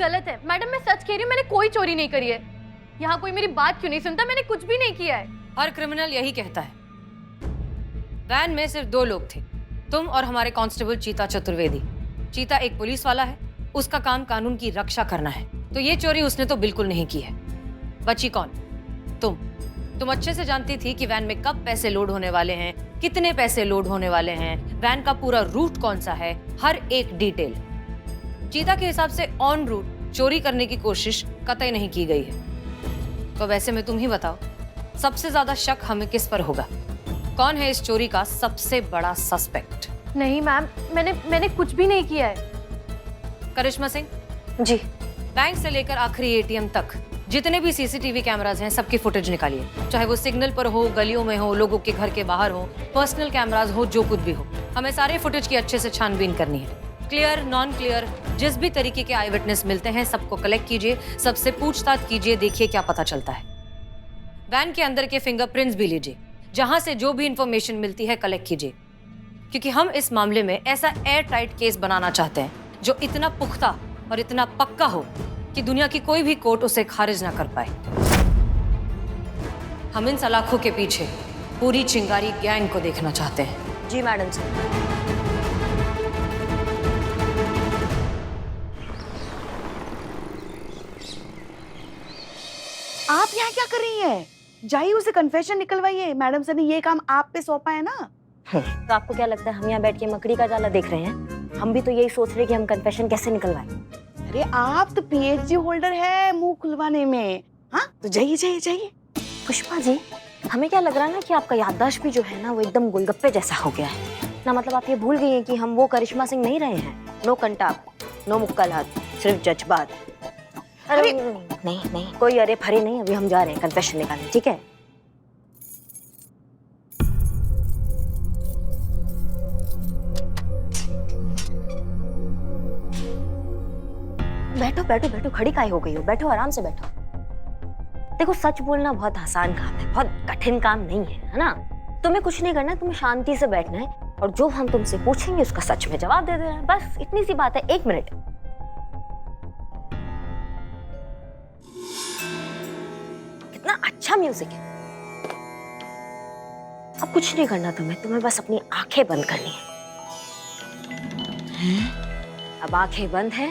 गलत है मैडम, मैं सच कह रही हूँ, मैंने कोई चोरी नहीं करी है। यहाँ कोई मेरी बात क्यों नहीं सुनता? मैंने कुछ भी नहीं किया है। हर क्रिमिनल यही कहता है। वैन में सिर्फ 2 लोग थे, तुम और हमारे कांस्टेबल चीता चतुर्वेदी। चीता एक पुलिस वाला है, उसका काम कानून की रक्षा करना है, तो ये चोरी उसने तो बिल्कुल नहीं की है। बची कौन? तुम अच्छे से जानती थी कि वैन में कब पैसे लोड होने वाले हैं, कितने पैसे लोड होने वाले हैं, वैन का पूरा रूट कौन सा है, हर एक डिटेल। चीता के हिसाब से ऑन रूट चोरी करने की कोशिश कतई नहीं की गई है। तो वैसे में तुम ही बताओ, सबसे ज्यादा शक हमें किस पर होगा? कौन है इस चोरी का सबसे बड़ा सस्पेक्ट? नहीं मैम, मैंने कुछ भी नहीं किया है। करिश्मा सिंह जी। बैंक से लेकर आखिरी एटीएम तक जितने भी सीसीटीवी कैमरास हैं, सबकी फुटेज निकालिए। चाहे वो सिग्नल पर हो, गलियों में हो, लोगों के घर के बाहर हो, पर्सनल कैमरास हो, जो कुछ भी हो, हमें सारे फुटेज की अच्छे से छानबीन करनी है। क्लियर, नॉन क्लियर, जिस भी तरीके के आई विटनेस मिलते हैं सबको कलेक्ट कीजिए, सबसे पूछताछ कीजिए, देखिए क्या पता चलता है। वैन के अंदर के फिंगरप्रिंट्स भी लीजिए, जहां से जो भी इंफॉर्मेशन मिलती है कलेक्ट कीजिए, क्योंकि हम इस मामले में ऐसा एयर टाइट केस बनाना चाहते हैं जो इतना पुख्ता और इतना पक्का हो कि दुनिया की कोई भी कोर्ट उसे खारिज ना कर पाए। हम इन सलाखों के पीछे पूरी चिंगारी गैंग को देखना चाहते हैं। जी मैडम जी। आप यहाँ क्या कर रही हैं? जाइए उसे कन्फेशन निकलवाइए, मैडम सर ने ये काम आप पे सौंपा है ना। तो आपको क्या लगता है हम यहाँ बैठ के मकड़ी का जाला देख रहे हैं? हम भी तो यही सोच रहे हैं कि हम कन्फेशन कैसे निकलवाएं। अरे आप तो पीएचडी होल्डर है मुंह खुलवाने में। हाँ तो जाइए जाइए जाइए। पुष्पा जी, हमें क्या लग रहा है ना कि आपका याददाश्त भी जो है ना वो एकदम गोलगप्पे जैसा हो गया है ना। मतलब आप ये भूल गई हैं कि हम वो करिश्मा सिंह नहीं रहे हैं। नो कंटाप, नो मुक्कालात, सिर्फ जज्बात। अरे नहीं नहीं, कोई अरे फरे नहीं, अभी हम जा रहे हैं कन्फेशन निकालने, ठीक है? बैठो बैठो बैठो, खड़ी काहे हो गई हो? बैठो, आराम से बैठो। देखो सच बोलना बहुत आसान काम है, बहुत कठिन काम नहीं है ना? तुम्हें कुछ नहीं करना है, तुम्हें शांति से बैठना है और जो हम तुमसे पूछेंगे उसका सच में जवाब दे देना है, बस इतनी सी बात है। 1 मिनट। कितना अच्छा म्यूजिक है। अब कुछ नहीं करना तुम्हें बस अपनी आंखें बंद करनी है। अब आंखें बंद है,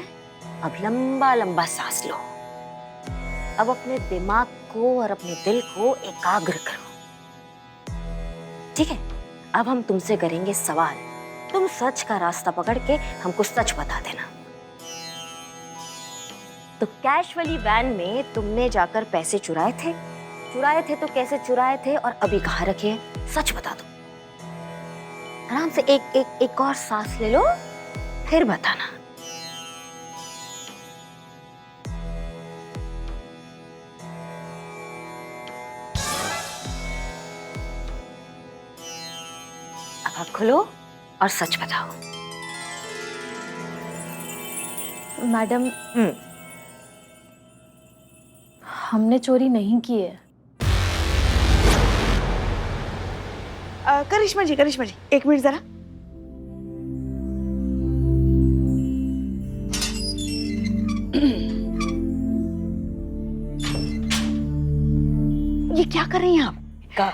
अब लंबा लंबा सांस लो। अब अपने दिमाग को और अपने दिल को एकाग्र करो, ठीक है? अब हम तुमसे करेंगे सवाल, तुम सच का रास्ता पकड़ के हमको सच बता देना। तो कैश वाली वैन में तुमने जाकर पैसे चुराए थे तो कैसे चुराए थे और अभी कहाँ रखे हैं? सच बता दो। आराम से एक और सांस ले लो, फिर बताना। अब आँख खोलो और सच बताओ। मैडम, हमने चोरी नहीं की है। करिश्मा जी 1 मिनट जरा। ये क्या कर रही हैं आप? क्या?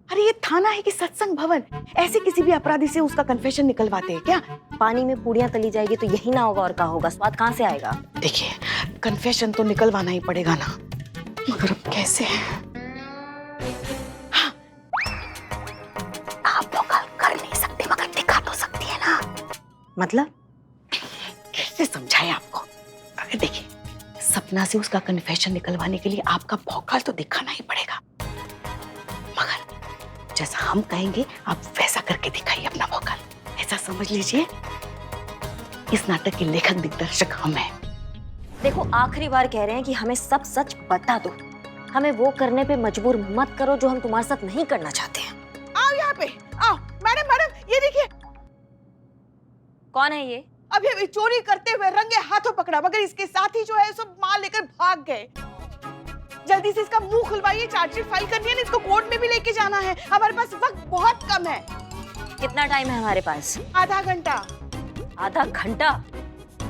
अरे ये थाना है कि सत्संग भवन? ऐसे किसी भी अपराधी से उसका कन्फेशन निकलवाते हैं क्या? पानी में पूड़ियां तली जाएगी तो यही ना होगा और क्या होगा? स्वाद कहाँ से आएगा? देखिए कन्फेशन तो निकलवाना ही पड़ेगा ना, मगर अब कैसे? हाँ। आप तो कर नहीं सकते मगर दिखा तो सकती है ना। मतलब? कैसे समझाएं आपको? अरे देखिए, सपना से उसका कन्फेशन निकलवाने के लिए आपका भौकाल तो दिखाना ही पड़ेगा, मगर जैसा हम कहेंगे आप वैसा करके दिखाइए अपना भौकाल। ऐसा समझ लीजिए इस नाटक के लेखक दिग्दर्शक हम हैं। देखो आखिरी बार कह रहे हैं कि हमें सब सच बता दो, हमें वो करने पे मजबूर मत करो जो हम तुम्हारे साथ नहीं करना चाहते हैं। आओ यहाँ पे आओ। मैडम ये देखिए। कौन है ये? अभी चोरी करते हुए रंगे हाथों पकड़ा, मगर इसके साथी जो है सब माल लेकर भाग गए। जल्दी से इसका मुंह खुलवाइए, चार्जशीट फाइल करनी है ना, इसको कोर्ट में भी लेके जाना है। हमारे पास वक्त बहुत कम है। कितना टाइम है हमारे पास? आधा घंटा। आधा घंटा?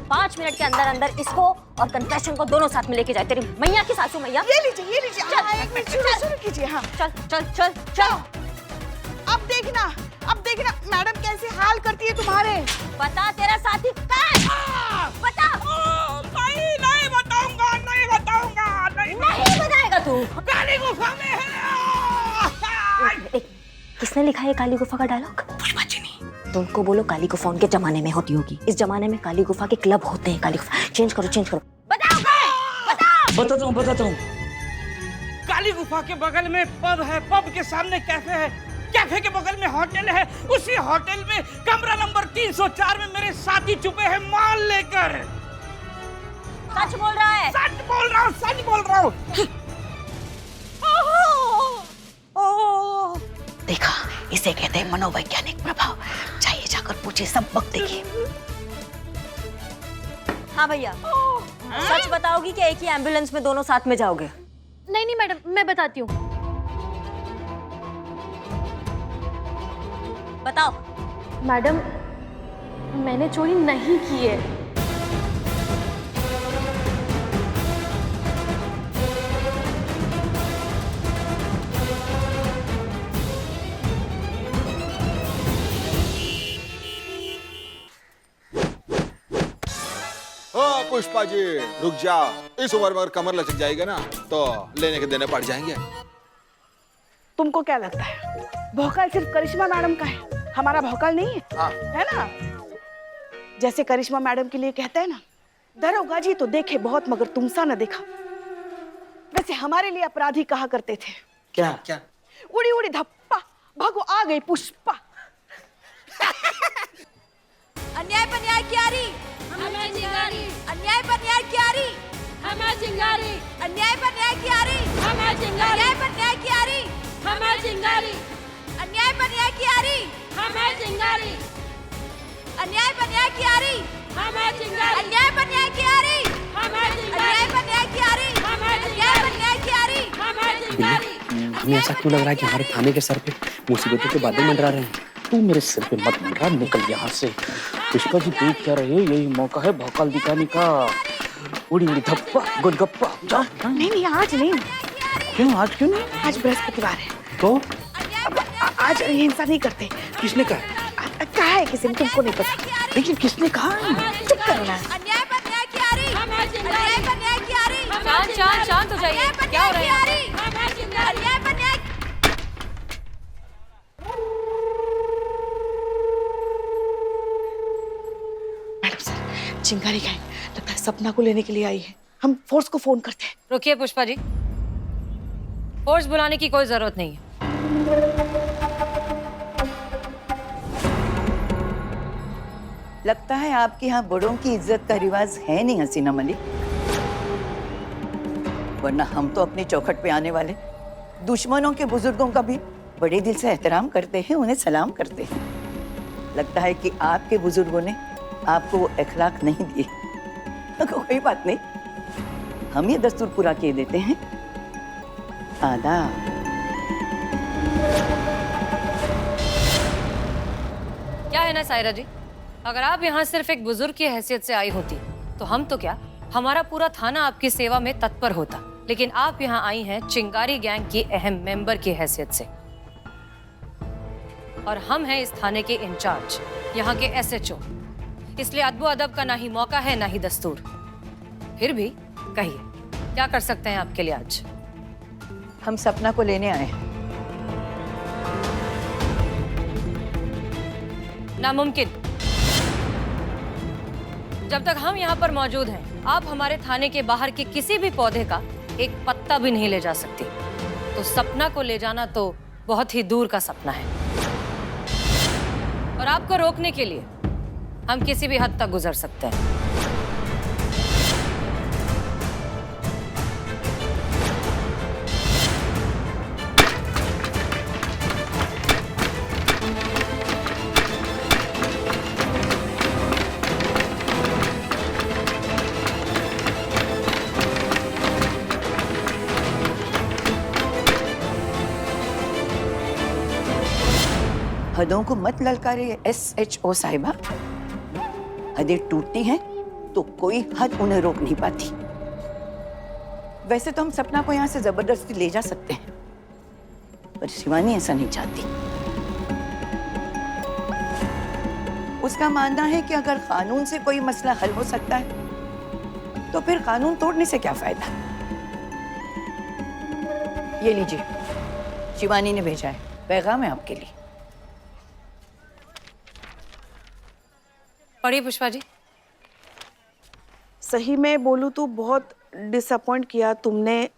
5 मिनट के अंदर अंदर इसको और कन्फेशन को दोनों साथ में लेके जाए। तेरी मैया की सासू मैया। ये लीजिए हाँ, एक मिनट शुरू कीजिए। हाँ चल चल चल चल। अब देखना मैडम कैसे हाल करती है तुम्हारे। बता तेरा साथी कहाँ? बता। नहीं बताऊंगा, नहीं बताऊंगा, नहीं बताएगा तू। काली गुफा में है। किसने लिखा है काली गुफा का डायलॉग? पुष्पा जी ने। तो उनको बोलो काली गुफा उनके जमाने में होती होगी, इस जमाने में काली गुफा के क्लब होते हैं। काली गुफा चेंज करो। बताओ बताता हूँ। काली गुफा के बगल में पब है, पब के सामने कैफे है, कैफे के बगल में होटल है, उसी होटल में कमरा नंबर 304 में मेरे साथी छुपे हैं माल लेकर। सच बोल रहा है? सच बोल रहा हूँ। देखा, इसे कहते हैं मनोवैज्ञानिक प्रभाव। चाहिए जाकर पूछे, सब वक्त देखिए। हाँ भैया, सच बताओगी कि एक ही एम्बुलेंस में दोनों साथ में जाओगे? नहीं मैडम, मैं बताती हूँ। बताओ। मैडम, मैंने चोरी नहीं की है। पुष्पा जी रुक जाओ, इस उम्र में अगर कमर लचक जाएगा ना तो लेने के देने पड़ जाएंगे। तुमको क्या लगता है भौकाल सिर्फ करिश्मा मैडम का है, हमारा भौकाल नहीं है? हाँ। है ना? जैसे करिश्मा मैडम के लिए कहते हैं ना, दरोगा जी तो देखे बहुत मगर तुमसा न देखा, वैसे हमारे लिए अपराधी कहा करते थे। क्या? उड़ी उड़ी धप्पा, भागो आ गई पुष्पा। अन्याय पर न्याय क्यारी, हमें चिंगारी। अन्याय पर न्याय क्यारी, हमें चिंगारी। अन्याय पर न्याय क्यारी, हमें चिंगारी। अन्याय पर न्याय क्यारी, हमें चिंगारी। अन्याय पर न्याय क्यारी, हमें चिंगारी। अन्याय पर न्याय क्यारी, हमें चिंगारी। अन्याय पर न्याय क्यारी, हमें चिंगारी। अन्याय पर न्याय क्यारी, हमें चिंगारी। अन्याय पर न्याय क्यारी, हमें चिंगारी। हमें ऐसा क्यों लग रहा है कि हमारे थाने के सर पे मुसीबतों के बादल मंडरा रहे हैं? तू मेरे सिर पे मत मंडरा, निकल यहाँ से। पुष्पा जी देख क्या रहे, यही मौका है भौकाल दिखाने का। उड़ी उड़ी धप्पा गुलगप्पा। नहीं आज नहीं। क्यों? आज क्यों नहीं? आज बृहस्पतिवार है तो आज हिंसा नहीं करते। किसने कहा? कहा है किसी ने, तुमको नहीं पता। लेकिन किसने कहा? चुप करो ना। अन्याय पर न्याय क्यारी, हमें चिंगारी। अन्याय पर न्याय क्यारी, शांत हो जाइए। क्या हो रहा है? अन्याय पर न्याय। मैडम सर, चिंगारी गैंग लगता है सपना को लेने के लिए आई है। हम फोर्स को फोन करते हैं। रुकिए पुष्पा जी, फोर्स बुलाने की कोई जरूरत नहीं है। लगता है आपके यहाँ बड़ों की इज्जत का रिवाज है नहीं हसीना मलिक, वरना हम तो अपनी चौखट पे आने वाले दुश्मनों के बुजुर्गों का भी बड़े दिल से एहतराम करते हैं, उन्हें सलाम करते हैं। लगता है कि आपके बुजुर्गों ने आपको वो अखलाक नहीं दिए। कोई बात नहीं, हम ये दस्तूर पूरा किए देते हैं। आदाब। क्या है ना सायरा जी, अगर आप यहाँ सिर्फ एक बुजुर्ग की हैसियत से आई होती तो हम तो क्या, हमारा पूरा थाना आपकी सेवा में तत्पर होता। लेकिन आप यहाँ आई हैं चिंगारी गैंग की अहम मेंबर की हैसियत से, और हम हैं इस थाने के इंचार्ज, यहाँ के SHO। इसलिए अदबो अदब का ना ही मौका है ना ही दस्तूर। फिर भी कहिए, क्या कर सकते हैं आपके लिए आज? हम सपना को लेने आए हैं। नामुमकिन। जब तक हम यहाँ पर मौजूद हैं, आप हमारे थाने के बाहर के किसी भी पौधे का एक पत्ता भी नहीं ले जा सकती। तो सपना को ले जाना तो बहुत ही दूर का सपना है, और आपको रोकने के लिए हम किसी भी हद तक गुजर सकते हैं। हदों को मत ललकारे SHO साहिबा। हदें टूटती हैं तो कोई हद उन्हें रोक नहीं पाती। वैसे तो हम सपना को यहाँ से जबरदस्ती ले जा सकते हैं, पर शिवानी ऐसा नहीं चाहती। उसका मानना है कि अगर कानून से कोई मसला हल हो सकता है तो फिर कानून तोड़ने से क्या फायदा। ये लीजिए, शिवानी ने भेजा है, पैगाम है आपके लिए। पढ़िए पुष्पा जी। सही में बोलूं तो बहुत डिसअपॉइंट किया तुमने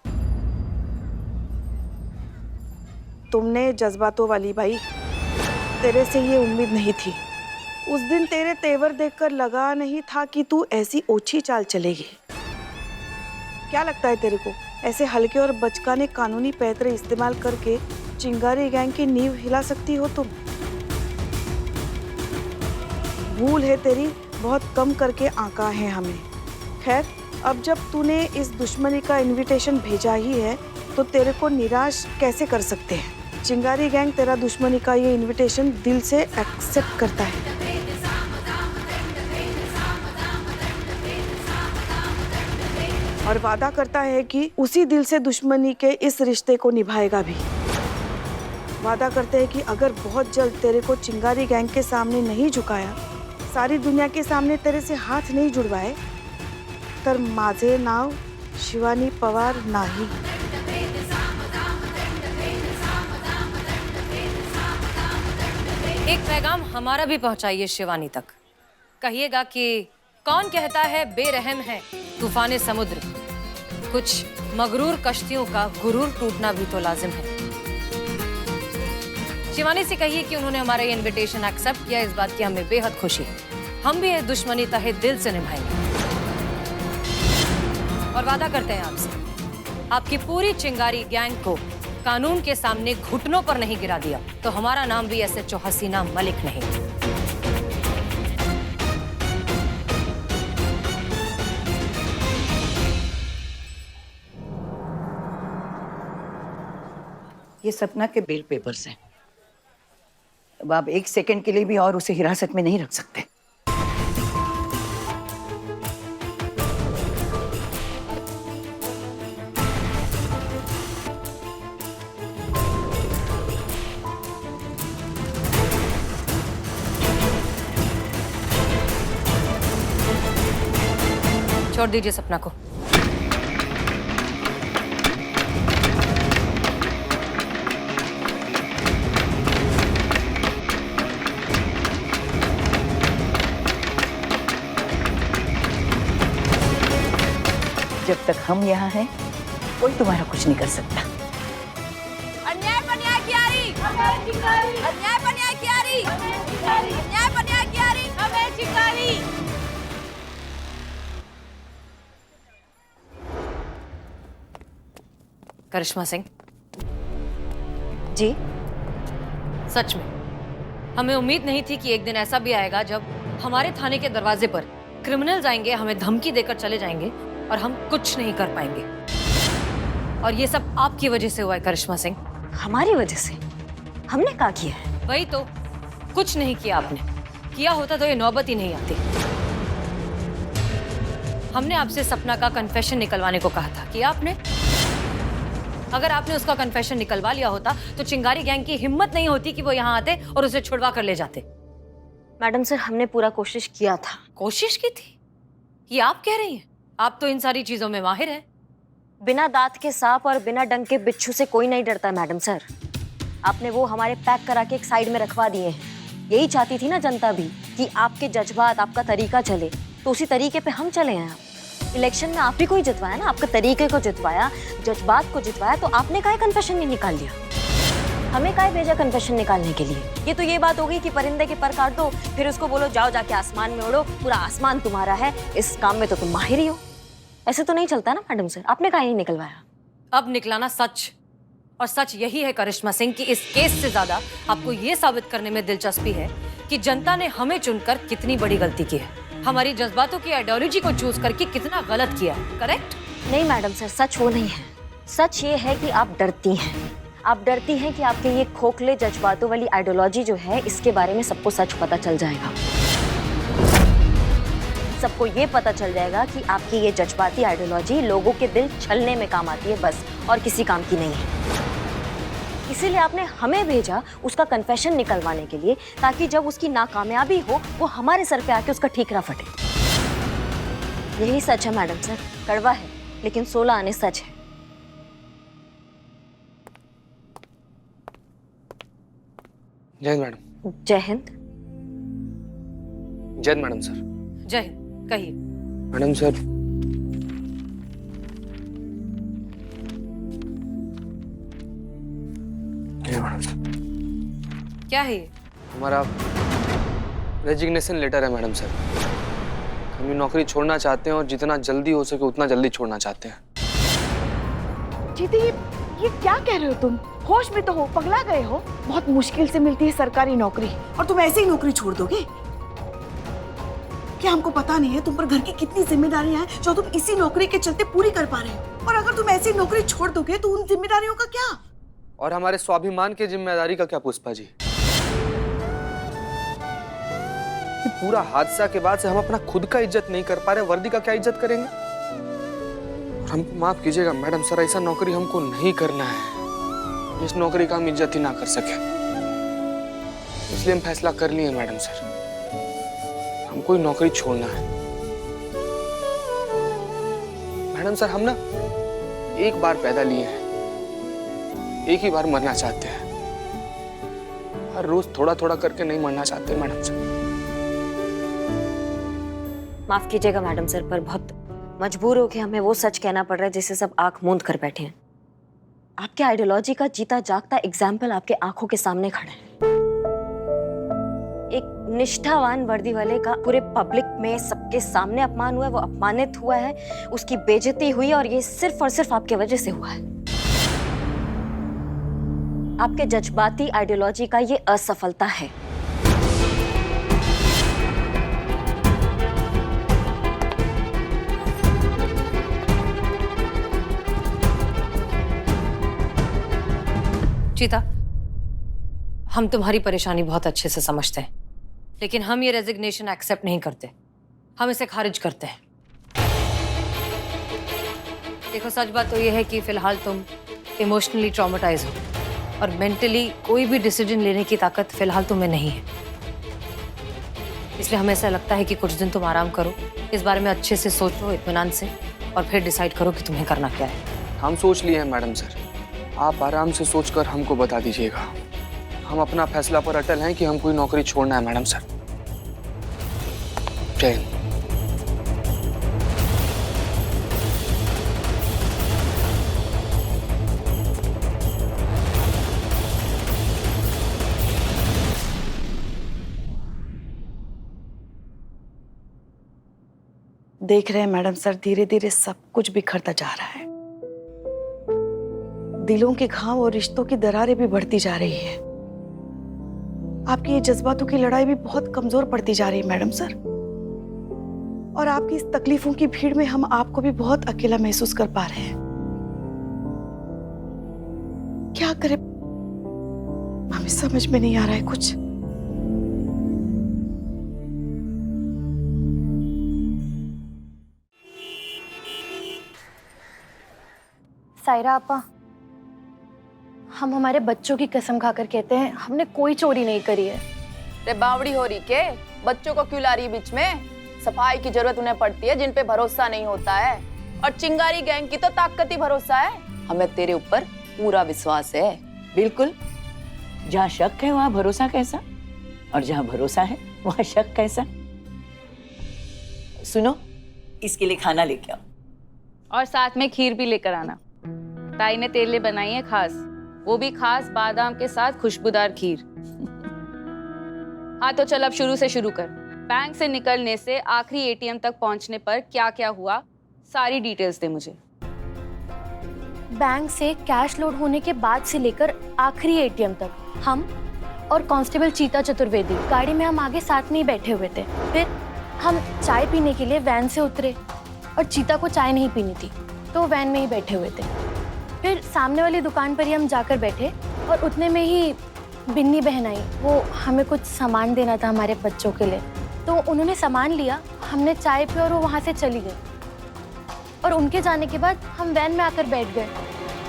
जज्बातों वाली भाई। तेरे से ये उम्मीद नहीं थी। उस दिन तेरे तेवर देखकर लगा नहीं था कि तू ऐसी ओछी चाल चलेगी। क्या लगता है तेरे को ऐसे हल्के और बचकाने कानूनी पैतरे इस्तेमाल करके चिंगारी गैंग की नींव हिला सकती हो तुम? भूल है तेरी, बहुत कम करके आंका है हमें। खैर, अब जब तूने इस दुश्मनी का इनविटेशन भेजा ही है तो तेरे को निराश कैसे कर सकते हैं। चिंगारी गैंग तेरा दुश्मनी का ये इनविटेशन दिल से एक्सेप्ट करता है और वादा करता है कि उसी दिल से दुश्मनी के इस रिश्ते को निभाएगा भी। वादा करते हैं कि अगर बहुत जल्द तेरे को चिंगारी गैंग के सामने नहीं झुकाया, सारी दुनिया के सामने तेरे से हाथ नहीं जुड़वाए, तर माझे नाव शिवानी पवार नाही। एक पैगाम हमारा भी पहुंचाइए शिवानी तक। कहिएगा कि कौन कहता है बेरहम है तूफान समुद्र, कुछ मगरूर कश्तियों का गुरूर टूटना भी तो लाजिम है। शिवानी से कहिए कि उन्होंने हमारा ये इनविटेशन एक्सेप्ट किया, इस बात की हमें बेहद खुशी है। हम भी ये दुश्मनी तहे दिल से निभाएंगे और वादा करते हैं आपसे, आपकी पूरी चिंगारी गैंग को कानून के सामने घुटनों पर नहीं गिरा दिया तो हमारा नाम भी SHO हसीना मलिक नहीं। ये सपना के बेल पेपर्स हैं। अब आप एक सेकंड के लिए भी और उसे हिरासत में नहीं रख सकते। छोड़ दीजिए सपना को। जब तक हम यहाँ हैं, कोई तुम्हारा कुछ नहीं कर सकता। अन्याय पर न्याय की आरी, अन्याय पर न्याय की आरी, अन्याय पर न्याय की आरी, हमें चिंगारी। करिश्मा सिंह जी, सच में हमें उम्मीद नहीं थी कि एक दिन ऐसा भी आएगा जब हमारे थाने के दरवाजे पर क्रिमिनल्स आएंगे, हमें धमकी देकर चले जाएंगे और हम कुछ नहीं कर पाएंगे। और ये सब आपकी वजह से हुआ है करिश्मा सिंह। हमारी वजह से? हमने क्या किया है? वही तो, कुछ नहीं किया आपने। किया होता तो ये नौबत ही नहीं आती। हमने आपसे सपना का कन्फेशन निकलवाने को कहा था, किया आपने? अगर आपने उसका कन्फेशन निकलवा लिया होता तो चिंगारी गैंग की हिम्मत नहीं होती कि वो यहाँ आते और उसे छुड़वा कर ले जाते। मैडम सर, हमने पूरा कोशिश किया था। कोशिश की थी? ये आप कह रही हैं? आप तो इन सारी चीजों में माहिर हैं। बिना दांत के सांप और बिना डंक के बिच्छू से कोई नहीं डरता मैडम सर। आपने वो हमारे पैक करा के एक साइड में रखवा दिए हैं। यही चाहती थी ना जनता भी कि आपके जज्बात, आपका तरीका चले, तो उसी तरीके पे हम चले हैं। इलेक्शन में आप ही को ही जितवाया ना, आपके तरीके को जितवाया, जज्बात को जितवाया, तो आपने काहे कन्फेशन नहीं निकाल लिया? हमें काहे भेजा कन्फेशन निकालने के लिए? ये तो ये बात हो गई कि परिंदे के पर काट दो, फिर उसको बोलो जाओ जाके आसमान में उड़ो, पूरा आसमान तुम्हारा है, इस काम में तो तुम माहिर ही हो। ऐसे तो नहीं चलता ना मैडम सर, आपने काहे नहीं निकलवाया? अब निकलाना सच, और सच यही है करिश्मा सिंह कि इस केस से ज्यादा आपको ये साबित करने में दिलचस्पी है कि जनता ने हमें चुनकर कितनी बड़ी गलती की है, हमारी जज्बातों की आइडियोलॉजी को चूज करके कितना गलत किया है। करेक्ट? नहीं मैडम सर, सच वो नहीं है। सच ये है कि आप डरती हैं। आप डरती हैं कि आपके ये खोखले जज्बातों वाली आइडियोलॉजी जो है, इसके बारे में सबको सच पता चल जाएगा। सबको ये पता चल जाएगा कि आपकी ये जज्बाती आइडियोलॉजी लोगों के दिल छलने में काम आती है बस, और किसी काम की नहीं है। इसीलिए आपने हमें भेजा उसका कन्फेशन निकलवाने के लिए, ताकि जब उसकी नाकामयाबी हो वो हमारे सर पे आके उसका ठीकरा फटे। यही सच है मैडम सर, कड़वा है लेकिन 16 आने सच है। जय हिंद मैडम। जय हिंद। जय हिंद मैडम सर। जय हिंद, कहिए। मैडम सर, मैडम सर, क्या है ये? हमारा रेजिग्नेशन लेटर है मैडम सर। हम ये नौकरी छोड़ना चाहते हैं और जितना जल्दी हो सके उतना जल्दी छोड़ना चाहते हैं। जीती, ये क्या कह रहे हो तुम? होश में तो हो, पगला गए हो? बहुत मुश्किल से मिलती है सरकारी नौकरी और तुम ऐसे ही नौकरी छोड़ दोगे? क्या हमको पता नहीं है तुम पर घर की कितनी जिम्मेदारियां हैं जो तुम इसी नौकरी के चलते पूरी कर पा रहे हो? और अगर तुम ऐसी नौकरी छोड़ दोगे तो उन जिम्मेदारियों का क्या? और हमारे स्वाभिमान की जिम्मेदारी का क्या पुष्पा जी? ये पूरा हादसा के बाद से हम अपना खुद का इज्जत नहीं कर पा रहे, वर्दी का क्या इज्जत करेंगे? और हमको माफ कीजिएगा मैडम सर, ऐसा नौकरी हमको नहीं करना है। इस नौकरी का हम इज्जत ही ना कर सके, इसलिए हम फैसला कर लिए मैडम सर, हमको ये नौकरी छोड़ना है। मैडम सर, हम ना एक बार पैदा लिए हैं, एक ही बार मरना चाहते हैं। हर रोज थोड़ा थोड़ा करके नहीं मरना चाहते मैडम सर। माफ कीजिएगा मैडम सर, पर बहुत मजबूर हो के हमें वो सच कहना पड़ रहा है जिसे सब आंख मूंद कर बैठे हैं। आपके आइडियोलॉजी का जीता जागता एग्जाम्पल आपके आंखों के सामने खड़ा है। एक निष्ठावान वर्दी वाले का पूरे पब्लिक में सबके सामने अपमान हुआ है, वो अपमानित हुआ है, उसकी बेइज्जती हुई, और ये सिर्फ और सिर्फ आपके वजह से हुआ है। आपके जज्बाती आइडियोलॉजी का ये असफलता है। चीता, हम तुम्हारी परेशानी बहुत अच्छे से समझते हैं, लेकिन हम ये रेजिग्नेशन एक्सेप्ट नहीं करते, हम इसे खारिज करते हैं। देखो, सच बात तो ये है कि फिलहाल तुम इमोशनली ट्रॉमेटाइज हो और मेंटली कोई भी डिसीजन लेने की ताकत फिलहाल तुम्हें नहीं है। इसलिए हमें ऐसा लगता है कि कुछ दिन तुम आराम करो, इस बारे में अच्छे से सोचो इत्मीनान से, और फिर डिसाइड करो कि तुम्हें करना क्या है। हम सोच लिए हैं मैडम सर, आप आराम से सोचकर हमको बता दीजिएगा। हम अपना फैसला पर अटल हैं कि हमको नौकरी छोड़ना है मैडम सर। जय हिंद। देख रहे हैं मैडम सर, धीरे धीरे सब कुछ बिखरता जा रहा है। दिलों के घाव और रिश्तों की दरारें भी बढ़ती जा रही है। आपकी ये जज्बातों की लड़ाई भी बहुत कमजोर पड़ती जा रही है मैडम सर। और आपकी इस तकलीफों की भीड़ में हम आपको भी बहुत अकेला महसूस कर पा रहे हैं। क्या करें, हमें समझ में नहीं आ रहा है कुछ। सायरा आपा, हम हमारे बच्चों की कसम खाकर कहते हैं हमने कोई चोरी नहीं करी है। रे बावड़ी हो रही के, बच्चों को क्यों ला रही बीच में? सफाई की जरूरत उन्हें पड़ती है जिन पे भरोसा नहीं होता है, और चिंगारी गैंग की तो ताकत ही भरोसा है। हमें तेरे ऊपर पूरा विश्वास है। बिल्कुल, जहाँ शक है वहाँ भरोसा कैसा, और जहाँ भरोसा है वहाँ शक कैसा। सुनो, इसके लिए खाना लेके आओ, और साथ में खीर भी लेकर आना। ताई ने तेरे लिए बनाई है खास, वो भी खास बादाम के साथ खुशबूदार खीर। हाँ तो चल, अब शुरू से शुरू कर। बैंक से निकलने से आखिरी एटीएम तक पहुंचने पर क्या क्या हुआ, सारी डिटेल्स दे मुझे। बैंक से कैश लोड होने के बाद से लेकर आखिरी एटीएम तक हम और कांस्टेबल चीता चतुर्वेदी गाड़ी में हम आगे साथ में ही बैठे हुए थे। फिर हम चाय पीने के लिए वैन से उतरे और चीता को चाय नहीं पीनी थी तो वैन में ही बैठे हुए थे। फिर सामने वाली दुकान पर ही हम जाकर बैठे और उतने में ही बिन्नी बहन आई। वो हमें कुछ सामान देना था हमारे बच्चों के लिए। तो उन्होंने सामान लिया, हमने चाय पी और वो वहाँ से चली गई। और उनके जाने के बाद हम वैन में आकर बैठ गए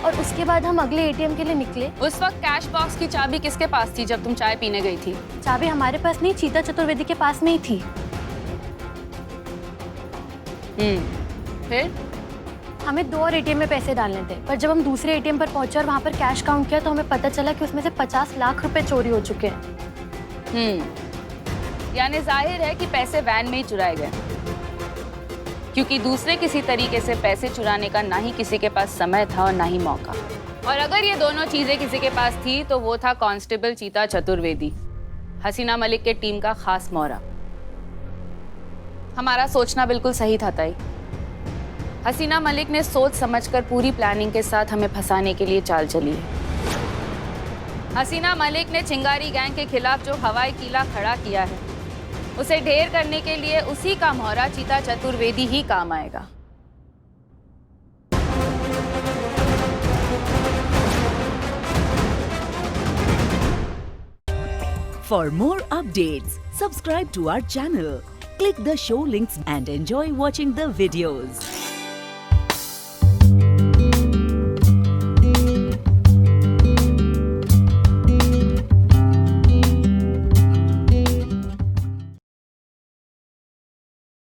और उसके बाद हम अगले एटीएम के लिए निकले। उस वक्त कैश बॉक्स की चाबी किसके पास थी जब तुम चाय पीने गई थी? चाबी हमारे पास नहीं, चीता चतुर्वेदी के पास में ही थी। फिर हमें 2 और एटीएम में पैसे डालने थे, पर जब हम दूसरे एटीएम पर पहुंचे और वहाँ पर कैश काउंट किया तो हमें पता चला कि उसमें से 50 लाख रुपए चोरी हो चुके हैं। यानी जाहिर है कि पैसे वैन में ही चुराए गए, क्योंकि दूसरे किसी तरीके से पैसे चुराने का ना ही किसी के पास समय था और ना ही मौका। और अगर ये दोनों चीजें किसी के पास थी तो वो था कांस्टेबल चीता चतुर्वेदी, हसीना मलिक के टीम का खास मोहरा। हमारा सोचना बिल्कुल सही था ताई। हसीना मलिक ने सोच समझकर पूरी प्लानिंग के साथ हमें फंसाने के लिए चाल चली है। हसीना मलिक ने चिंगारी गैंग के खिलाफ जो हवाई किला खड़ा किया है, उसे ढेर करने के लिए उसी का मोहरा चीता चतुर्वेदी ही काम आएगा। For more updates, subscribe to our channel, click the show links and enjoy watching the videos.